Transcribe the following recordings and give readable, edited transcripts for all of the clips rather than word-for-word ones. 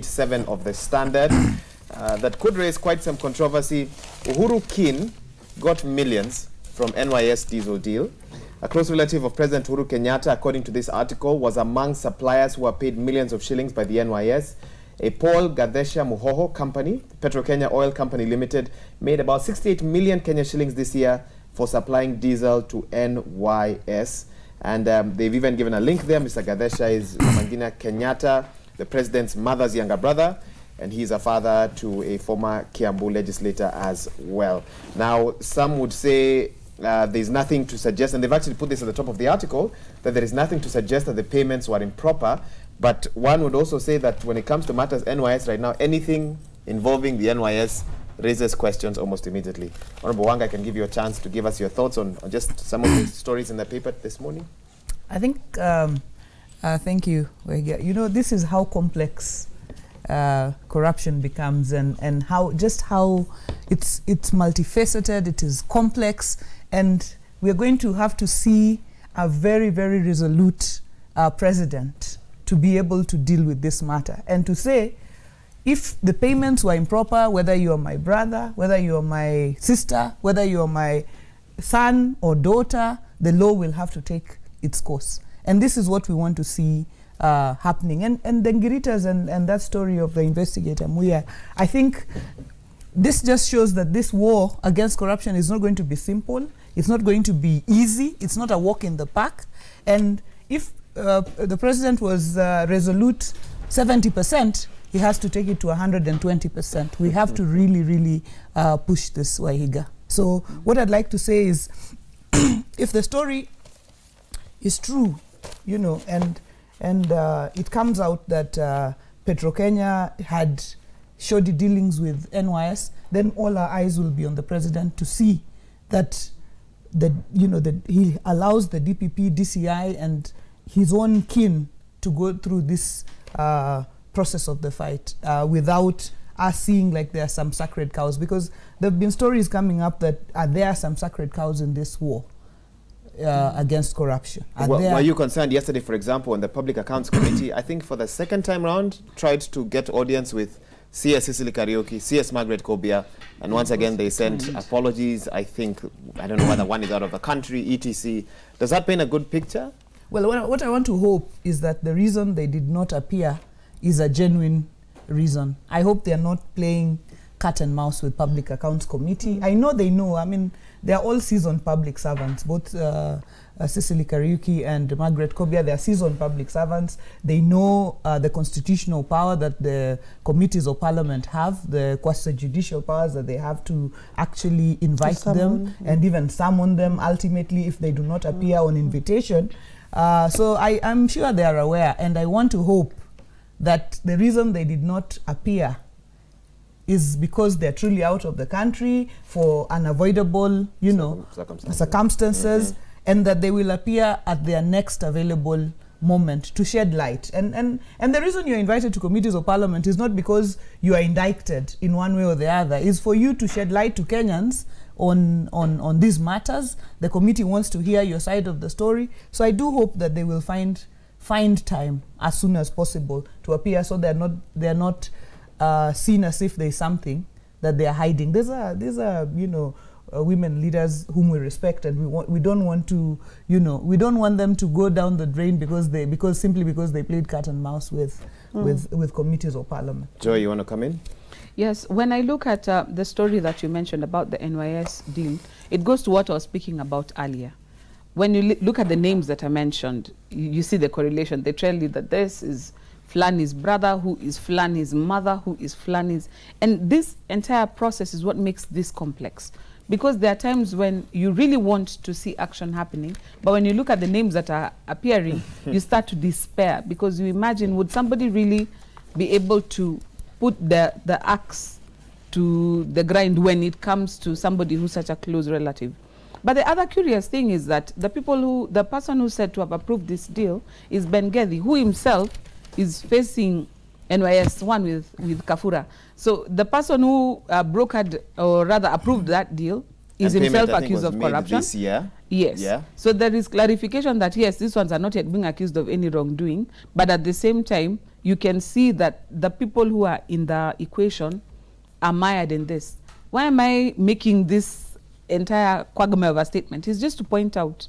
7 of the Standard that could raise quite some controversy. Uhuru Kin got millions from NYS diesel deal. A close relative of President Uhuru Kenyatta, according to this article, was among suppliers who were paid millions of shillings by the NYS. A Paul Gadesha Muhoho company, Petro-Kenya Oil Company Limited, made about 68 million Kenya shillings this year for supplying diesel to NYS. And they've even given a link there. Mr. Gadesha is Mangina Kenyatta, the president's mother's younger brother, and he's a father to a former Kiambu legislator as well. Now, some would say there's nothing to suggest, and they've actually put this at the top of the article, that there is nothing to suggest that the payments were improper. But one would also say that when it comes to matters NYS right now, anything involving the NYS raises questions almost immediately. Honorable Wanga, I can give you a chance to give us your thoughts on just some of the stories in the paper this morning. I think, thank you, Wega. You know, this is how complex corruption becomes, and how it's multifaceted, it is complex, and we're going to have to see a very, very resolute president to be able to deal with this matter, and to say, if the payments were improper, whether you're my brother, whether you're my sister, whether you're my son or daughter, the law will have to take its course. And this is what we want to see happening. And the Ngiritas and that story of the investigator, Muya, I think this just shows that this war against corruption is not going to be simple. It's not going to be easy. It's not a walk in the park. And if the president was resolute 70%, he has to take it to 120%. We have to really, really push this, Wahiga. So what I'd like to say is, if the story is true, you know, and it comes out that Petro-Kenya had shoddy dealings with NYS, then all our eyes will be on the president to see that he allows the DPP, DCI, and his own kin to go through this process of the fight without us seeing like there are some sacred cows, because there have been stories coming up that there are some sacred cows in this war against corruption. Were you concerned yesterday, for example, on the Public Accounts Committee, I think for the second time round, tried to get audience with CS Cicely Karaoke, CS Margaret Kobia, and once again they sent apologies. I don't know whether one is out of the country, etc. Does that paint a good picture? Well, what I want to hope is that the reason they did not appear is a genuine reason. I hope they are not playing cat and mouse with Public Accounts Committee. I know they know. I mean, they are all seasoned public servants, both Cicely Karaoke and Margaret Kobia. They are seasoned public servants. They know the constitutional power that the committees of parliament have, the quasi-judicial powers that they have to actually invite them and even summon them ultimately if they do not appear on invitation. So I'm sure they are aware, and I want to hope that the reason they did not appear is because they're truly out of the country for unavoidable, you know, circumstances, and that they will appear at their next available moment to shed light. And the reason you're invited to committees of parliament is not because you are indicted in one way or the other. It's for you to shed light to Kenyans on these matters. The committee wants to hear your side of the story. So I do hope that they will find time as soon as possible to appear, so they're not seen as if there's something that they are hiding. These are you know, women leaders whom we respect, and we don't want to, you know, we don't want them to go down the drain simply because they played cat and mouse with committees of parliament. Joy, you want to come in? Yes, when I look at the story that you mentioned about the NYS deal, it goes to what I was speaking about earlier. When you look at the names that I mentioned, you see the correlation. They tell you that this is Flani's brother, who is Flani's mother, who is Flani's. And this entire process is what makes this complex. Because there are times when you really want to see action happening, but when you look at the names that are appearing, you start to despair, because you imagine, would somebody really be able to put the axe to the grind when it comes to somebody who's such a close relative? But the other curious thing is that the person who said to have approved this deal is Ben Gedhi, who himself is facing NYS 1 with Kafura. So the person who brokered, or rather approved that deal, is himself accused of corruption. This year. Yes. Yeah. So there is clarification that yes, these ones are not yet being accused of any wrongdoing, but at the same time, you can see that the people who are in the equation are mired in this. Why am I making this entire quagmire of a statement? It's just to point out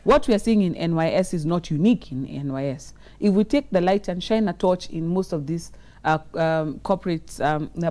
what we are seeing in NYS is not unique in NYS. If we take the light and shine a torch in most of these corporates,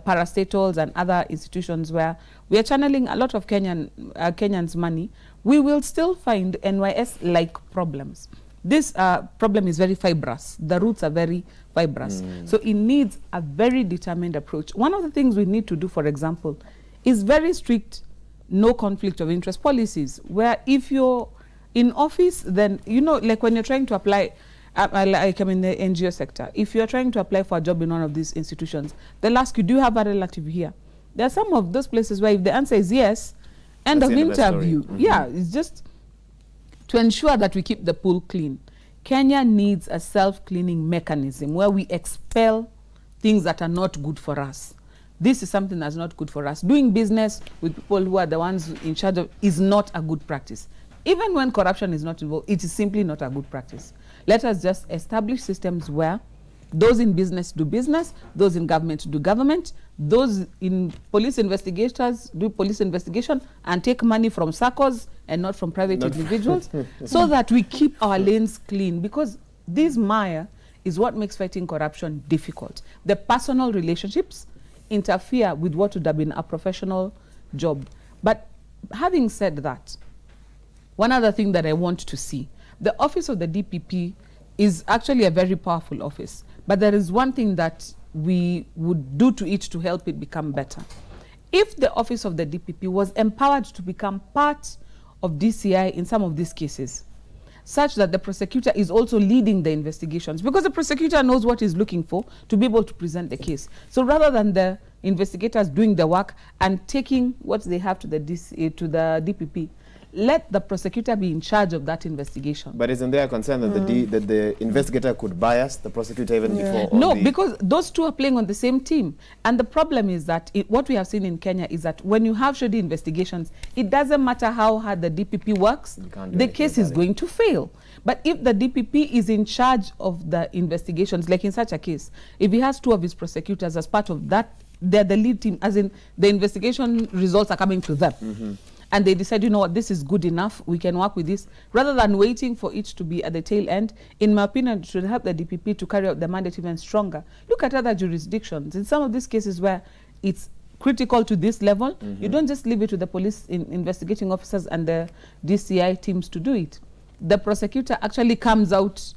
parastatals and other institutions where we are channeling a lot of Kenyans' money, we will still find NYS-like problems. This problem is very fibrous. The roots are very fibrous. So it needs a very determined approach. One of the things we need to do, for example, is very strict no conflict of interest policies, where if you're in office, then, you know, like when you're trying to apply, like I'm in the NGO sector, if you're trying to apply for a job in one of these institutions, they'll ask you, do you have a relative here? There are some of those places where if the answer is yes, end of interview. Yeah, it's just to ensure that we keep the pool clean. Kenya needs a self-cleaning mechanism where we expel things that are not good for us. This is something that's not good for us. Doing business with people who are the ones in charge of is not a good practice. Even when corruption is not involved, it is simply not a good practice. Let us just establish systems where those in business do business, those in government do government, those in police investigators do police investigation and take money from SACCOs and not from private individuals, so that we keep our lanes clean, because this mire is what makes fighting corruption difficult. The personal relationships interfere with what would have been a professional job. But having said that, one other thing that I want to see, the office of the DPP is actually a very powerful office, but there is one thing that we would do to it to help it become better. If the office of the DPP was empowered to become part of DCI in some of these cases, such that the prosecutor is also leading the investigations, because the prosecutor knows what he's looking for to be able to present the case. So rather than the investigators doing the work and taking what they have to the DPP, let the prosecutor be in charge of that investigation. But isn't there a concern that, that the investigator could bias the prosecutor even before? No, because those two are playing on the same team. And the problem is that what we have seen in Kenya is that when you have shoddy investigations, it doesn't matter how hard the DPP works, the case is going to fail. But if the DPP is in charge of the investigations, like in such a case, if he has two of his prosecutors as part of that, they're the lead team, as in the investigation results are coming to them. And they decide, you know what, this is good enough, we can work with this, rather than waiting for it to be at the tail end. In my opinion, it should help the DPP to carry out the mandate even stronger. Look at other jurisdictions. In some of these cases where it's critical to this level, you don't just leave it to the police investigating officers and the DCI teams to do it. The prosecutor actually comes out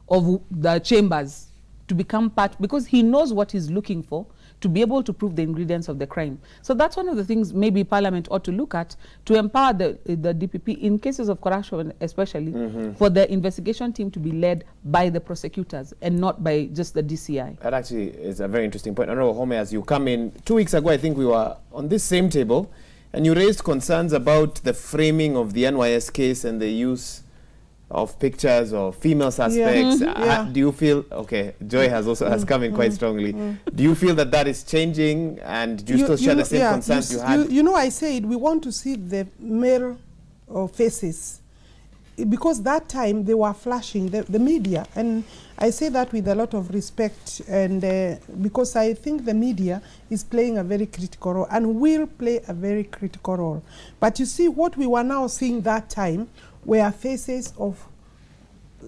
of the chambers to become part, because he knows what he's looking for, to be able to prove the ingredients of the crime. So that's one of the things maybe Parliament ought to look at, to empower the DPP in cases of corruption especially, for the investigation team to be led by the prosecutors and not by just the DCI. That actually is a very interesting point. Honorable Home, as you come in, 2 weeks ago I think we were on this same table and you raised concerns about the framing of the NYS case and the use of pictures of female suspects. Do you feel, okay, Joy has come in quite strongly. Do you feel that that is changing, and do you still share the same concerns you had? You know, I said we want to see the male faces, because that time they were flashing the media, and I say that with a lot of respect, and because I think the media is playing a very critical role and will play a very critical role. But you see, what we were now seeing that time were faces of,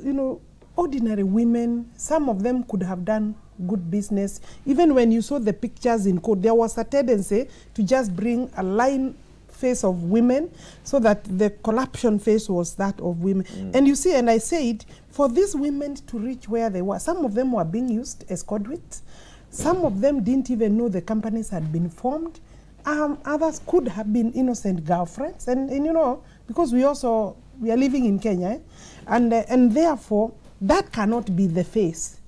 you know, ordinary women. Some of them could have done good business. Even when you saw the pictures in court, there was a tendency to just bring a line face of women, so that the corruption face was that of women. And you see, and I said, for these women to reach where they were, some of them were being used as conduits. Some of them didn't even know the companies had been formed. Others could have been innocent girlfriends, and you know, because we are living in Kenya, and therefore that cannot be the face.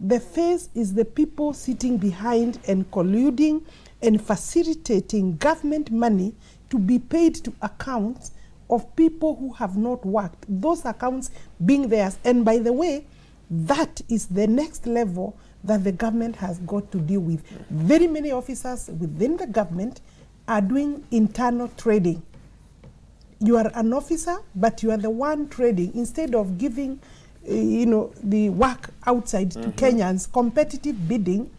The face is the people sitting behind and colluding and facilitating government money to be paid to accounts of people who have not worked, those accounts being theirs. And by the way, that is the next level that the government has got to deal with. Very many officers within the government are doing internal trading. You are an officer, but you are the one trading. Instead of giving the work outside to Kenyans, competitive bidding,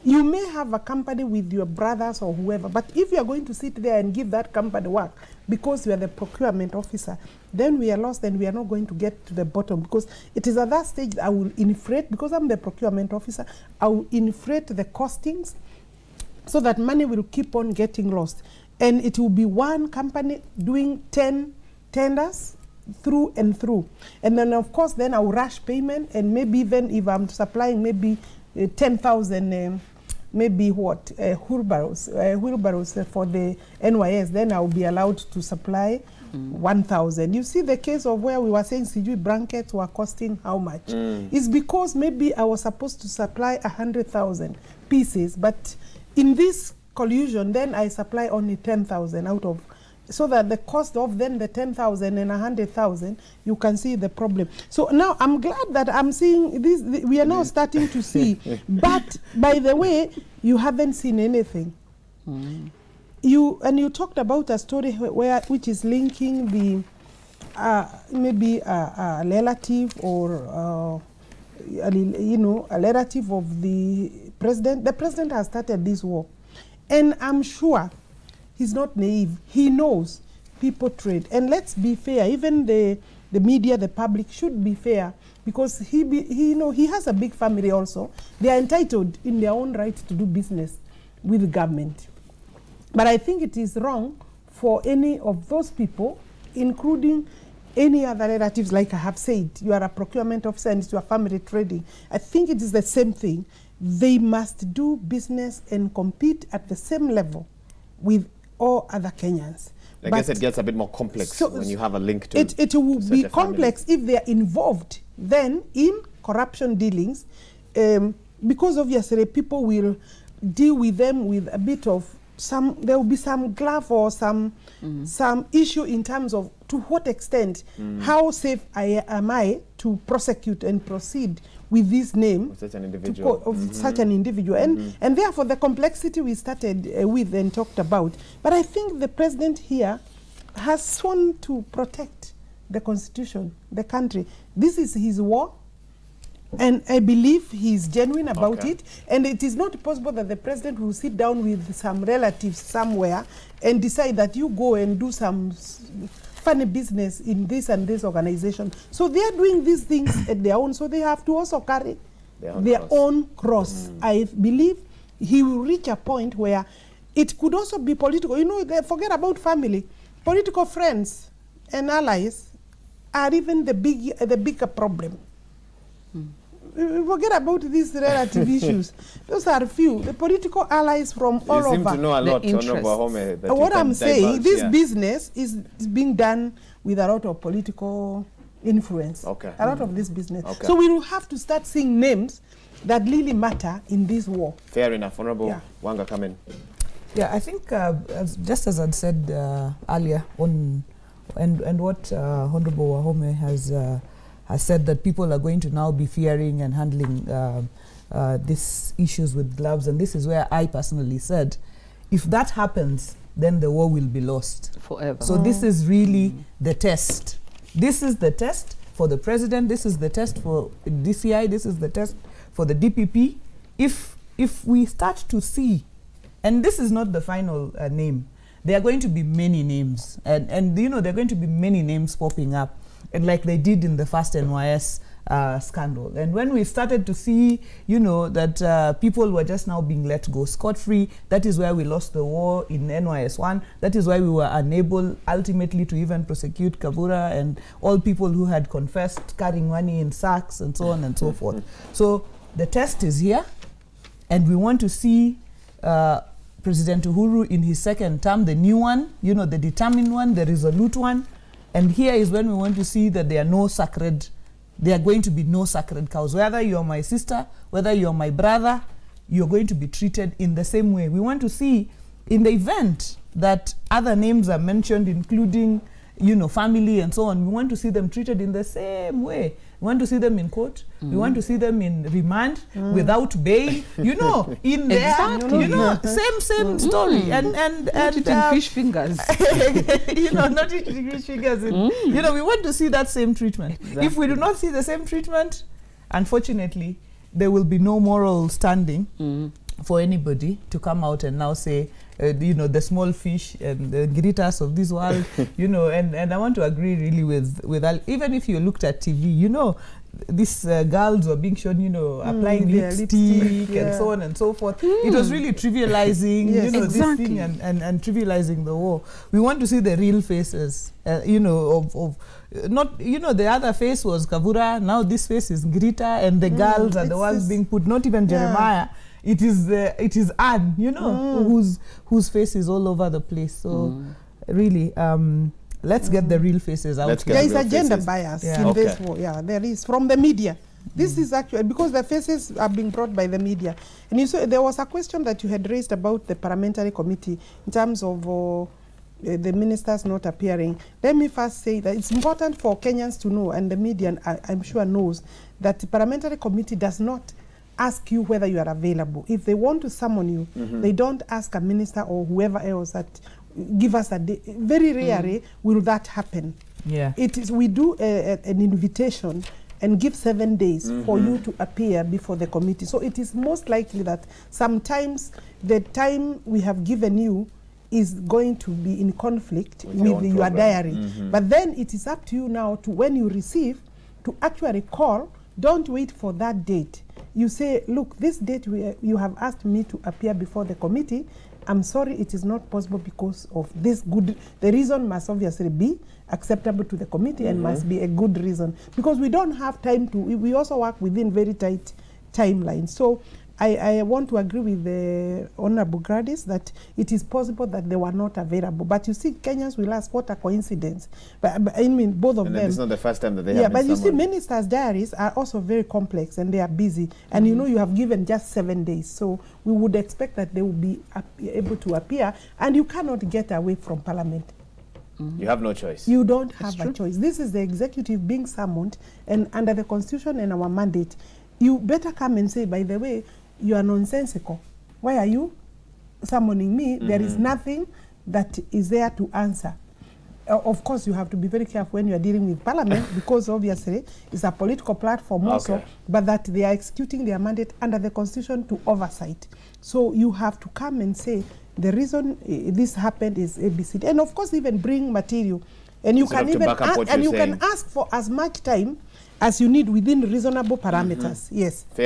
you may have a company with your brothers or whoever, but if you are going to sit there and give that company work because you are the procurement officer, then we are lost and we are not going to get to the bottom, because it is at that stage I will inflate, because I'm the procurement officer, I will inflate the costings so that money will keep on getting lost. And it will be one company doing 10 tenders through and through. And then, of course, then I'll rush payment, and maybe even if I'm supplying maybe 10,000 wheelbarrows for the NYS, then I'll be allowed to supply 1,000. You see the case of where we were saying CG blankets were costing how much? It's because maybe I was supposed to supply 100,000 pieces, but in this collusion, then I supply only 10,000 out of, so that the cost of then the 10,000 and 100,000, you can see the problem. So now I'm glad that I'm seeing this, we are now starting to see, but by the way, you haven't seen anything. You talked about a story which is linking the, maybe a relative or, a relative of the president. The president has started this war. And I'm sure he's not naive. He knows people trade. And let's be fair, even the media, the public should be fair, because he has a big family also. They are entitled in their own right to do business with the government. But I think it is wrong for any of those people, including any other relatives, like I have said, you are a procurement officer and it's your family trading. I think it is the same thing. They must do business and compete at the same level with all other Kenyans. I guess it gets a bit more complex when you have a link to it. It will be complex if they are involved then in corruption dealings, because obviously people will deal with them with a bit of there will be some glove or some issue in terms of to what extent, how safe am I to prosecute and proceed with this name of such an individual. Such an individual. And therefore the complexity we started with and talked about. But I think the president here has sworn to protect the constitution, the country. This is his war. And I believe he's genuine about it. And it is not possible that the president will sit down with some relatives somewhere and decide that you go and do some funny business in this and this organization. So they are doing these things at their own, so they have to also carry their own cross. I believe he will reach a point where it could also be political. You know, they forget about family. Political friends and allies are even the bigger problem. Forget about these relative issues. Those are few. The political allies from all over. You seem to know a lot, Honorable Wahome. What I'm saying, this business is being done with a lot of political influence. A lot of this business. So we will have to start seeing names that really matter in this war. Fair enough. Honorable Wanga, come in. Yeah, I think just as I'd said earlier, and what Honorable Wahome has said, that people are going to now be fearing and handling these issues with gloves. And this is where I personally said, if that happens, then the war will be lost. Forever. So this is really the test. This is the test for the president. This is the test for DCI. This is the test for the DPP. If we start to see, and this is not the final name, there are going to be many names. And you know, there are going to be many names popping up, and like they did in the first NYS scandal. And when we started to see, you know, that people were just now being let go scot-free, that is where we lost the war in NYS 1. That is why we were unable ultimately to even prosecute Kavura and all people who had confessed carrying money in sacks and so on and so forth. So the test is here, and we want to see President Uhuru in his second term, the new one, you know, the determined one, the resolute one. And here is when we want to see that there are going to be no sacred cows. Whether you're my sister, whether you're my brother, you're going to be treated in the same way. We want to see, in the event that other names are mentioned, including, you know, family and so on. We want to see them treated in the same way. We want to see them in court. We want to see them in remand without bail. You know, in there, you know, same story. And not eating fish fingers. You know, not eating fish fingers. You know, we want to see that same treatment. Exactly. If we do not see the same treatment, unfortunately, there will be no moral standing for anybody to come out and now say, you know, the small fish and the gritters of this world, you know, and I want to agree really with even if you looked at TV, you know, these girls were being shown, you know, applying lipstick and so on and so forth. It was really trivializing, you know, this thing and trivializing the war. We want to see the real faces, you know, of not, you know, the other face was Kavura, now this face is Grita, and the girls are the ones being put, not even Jeremiah. It is Anne, you know, whose face is all over the place. So really, let's get the real faces out. There is a gender bias in this war. Yeah, there is from the media. This is actually because the faces are being brought by the media. And you saw there was a question that you had raised about the parliamentary committee in terms of the ministers not appearing. Let me first say that it's important for Kenyans to know, and the media, I'm sure, knows that the parliamentary committee does not ask you whether you are available. If they want to summon you, they don't ask a minister or whoever else that give us a day. Very rarely will that happen. Yeah, it is. We do an invitation and give 7 days for you to appear before the committee. So it is most likely that sometimes the time we have given you is going to be in conflict with your diary. But then it is up to you now to, when you receive, to actually call. Don't wait for that date. You say, look, this date you have asked me to appear before the committee. I'm sorry, it is not possible because of this good. The reason must obviously be acceptable to the committee and must be a good reason, because we don't have time to. We also work within very tight timelines. So I want to agree with the Honorable Gladys that it is possible that they were not available. But you see, Kenyans will ask, what a coincidence. But I mean, both of them. It's not the first time that they have been but you see, summoned. ministers' diaries are also very complex and they are busy. And you know, you have given just 7 days. So we would expect that they will be able to appear. And you cannot get away from Parliament. You have no choice. You don't have a choice. This is the executive being summoned, and under the Constitution and our mandate, you better come and say, by the way, you are nonsensical. Why are you summoning me? There is nothing that is there to answer. Of course, you have to be very careful when you are dealing with Parliament, because obviously it's a political platform also, but that they are executing their mandate under the Constitution to oversight. So you have to come and say, the reason this happened is ABC. And of course, even bring material. And you can even can ask for as much time as you need within reasonable parameters. Yes.